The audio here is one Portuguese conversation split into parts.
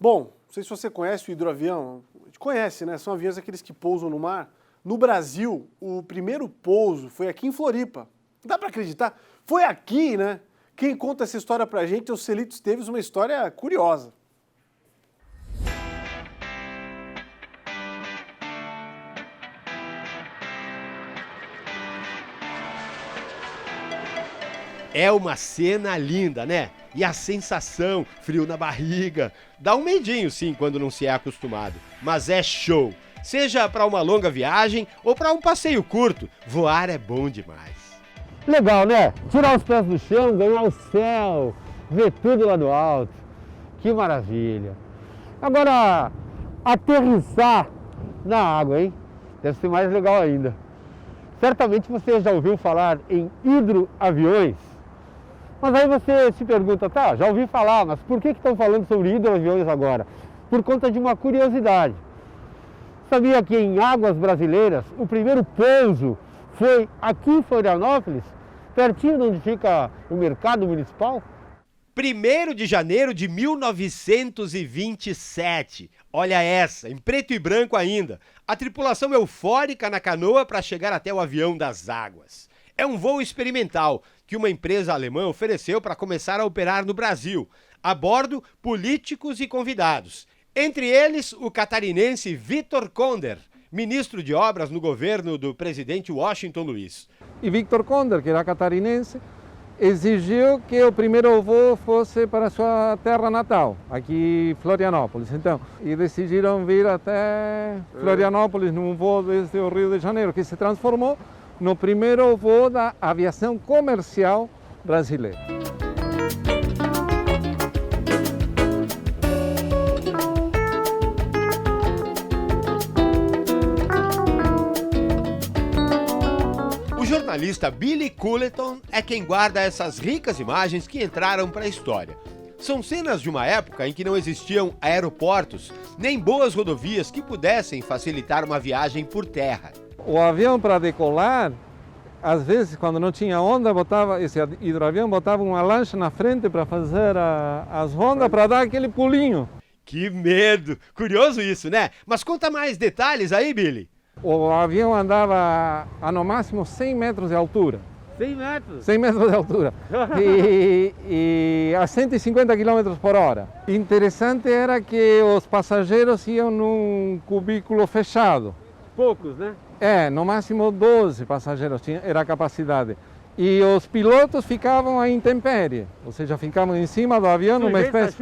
Bom, não sei se você conhece o hidroavião. A gente conhece, né? São aviões aqueles que pousam no mar. No Brasil, o primeiro pouso foi aqui em Floripa. Dá pra acreditar? Foi aqui, né? Quem conta essa história pra gente é o Celito Esteves, uma história curiosa. É uma cena linda, né? E a sensação, frio na barriga. Dá um medinho, sim, quando não se é acostumado. Mas é show. Seja para uma longa viagem ou para um passeio curto, voar é bom demais. Legal, né? Tirar os pés do chão, ganhar o céu, ver tudo lá do alto. Que maravilha. Agora, aterrissar na água, hein? Deve ser mais legal ainda. Certamente você já ouviu falar em hidroaviões. Mas aí você se pergunta, tá, já ouvi falar, mas por que estão falando sobre hidroaviões agora? Por conta de uma curiosidade. Sabia que em águas brasileiras o primeiro pouso foi aqui em Florianópolis, pertinho de onde fica o mercado municipal? 1º de janeiro de 1927. Olha essa, em preto e branco ainda. A tripulação eufórica na canoa para chegar até o avião das águas. É um voo experimental que uma empresa alemã ofereceu para começar a operar no Brasil. A bordo, políticos e convidados. Entre eles, o catarinense Victor Konder, ministro de obras no governo do presidente Washington Luiz. E Victor Konder, que era catarinense, exigiu que o primeiro voo fosse para sua terra natal, aqui em Florianópolis. Então, e decidiram vir até Florianópolis num voo desde o Rio de Janeiro, que se transformou no primeiro voo da aviação comercial brasileira. O jornalista Billy Culleton é quem guarda essas ricas imagens que entraram para a história. São cenas de uma época em que não existiam aeroportos, nem boas rodovias que pudessem facilitar uma viagem por terra. O avião, para decolar, às vezes, quando não tinha onda, esse hidroavião botava uma lancha na frente para fazer as rondas, para dar aquele pulinho. Que medo! Curioso isso, né? Mas conta mais detalhes aí, Billy. O avião andava a no máximo 100 metros de altura. 100 metros? 100 metros de altura. E a 150 km por hora. Interessante era que os passageiros iam num cubículo fechado. Poucos, né? No máximo 12 passageiros era a capacidade. E os pilotos ficavam à intempérie, ou seja, ficavam em cima do avião numa espécie...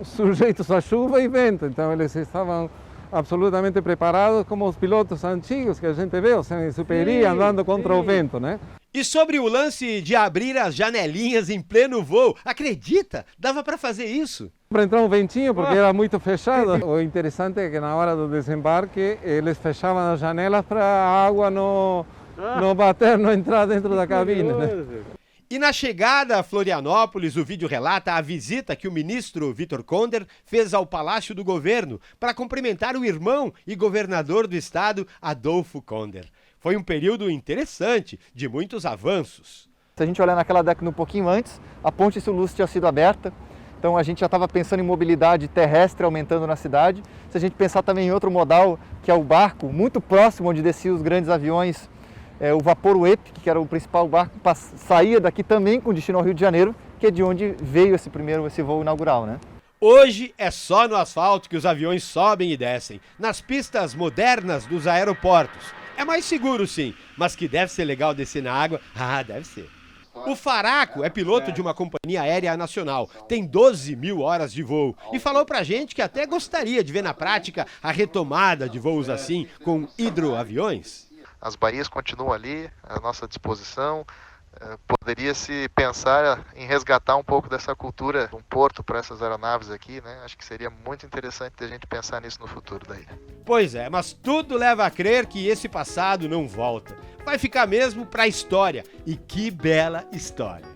Sujeitos à chuva e vento. Então eles estavam absolutamente preparados como os pilotos antigos que a gente vê, o Saint-Exupéry andando contra o vento, né? E sobre o lance de abrir as janelinhas em pleno voo, acredita? Dava para fazer isso? Para entrar um ventinho, porque era muito fechado. O interessante é que na hora do desembarque, eles fechavam as janelas para a água não bater, não entrar dentro da cabine, né? E na chegada a Florianópolis, o vídeo relata a visita que o ministro Victor Konder fez ao Palácio do Governo para cumprimentar o irmão e governador do estado, Adolfo Konder. Foi um período interessante, de muitos avanços. Se a gente olhar naquela década um pouquinho antes, a Ponte Sul-Luz tinha sido aberta, então a gente já estava pensando em mobilidade terrestre aumentando na cidade. Se a gente pensar também em outro modal, que é o barco, muito próximo onde desciam os grandes aviões, o vapor Epic, que era o principal barco, saía daqui também com destino ao Rio de Janeiro, que é de onde veio esse voo inaugural, né? Hoje é só no asfalto que os aviões sobem e descem, nas pistas modernas dos aeroportos. É mais seguro sim, mas que deve ser legal descer na água, deve ser. O Faraco é piloto de uma companhia aérea nacional, tem 12 mil horas de voo e falou pra gente que até gostaria de ver na prática a retomada de voos assim com hidroaviões. As baías continuam ali à nossa disposição. Poderia-se pensar em resgatar um pouco dessa cultura, um porto para essas aeronaves aqui, né? Acho que seria muito interessante a gente pensar nisso no futuro daí. Pois é, mas tudo leva a crer que esse passado não volta. Vai ficar mesmo para a história. E que bela história!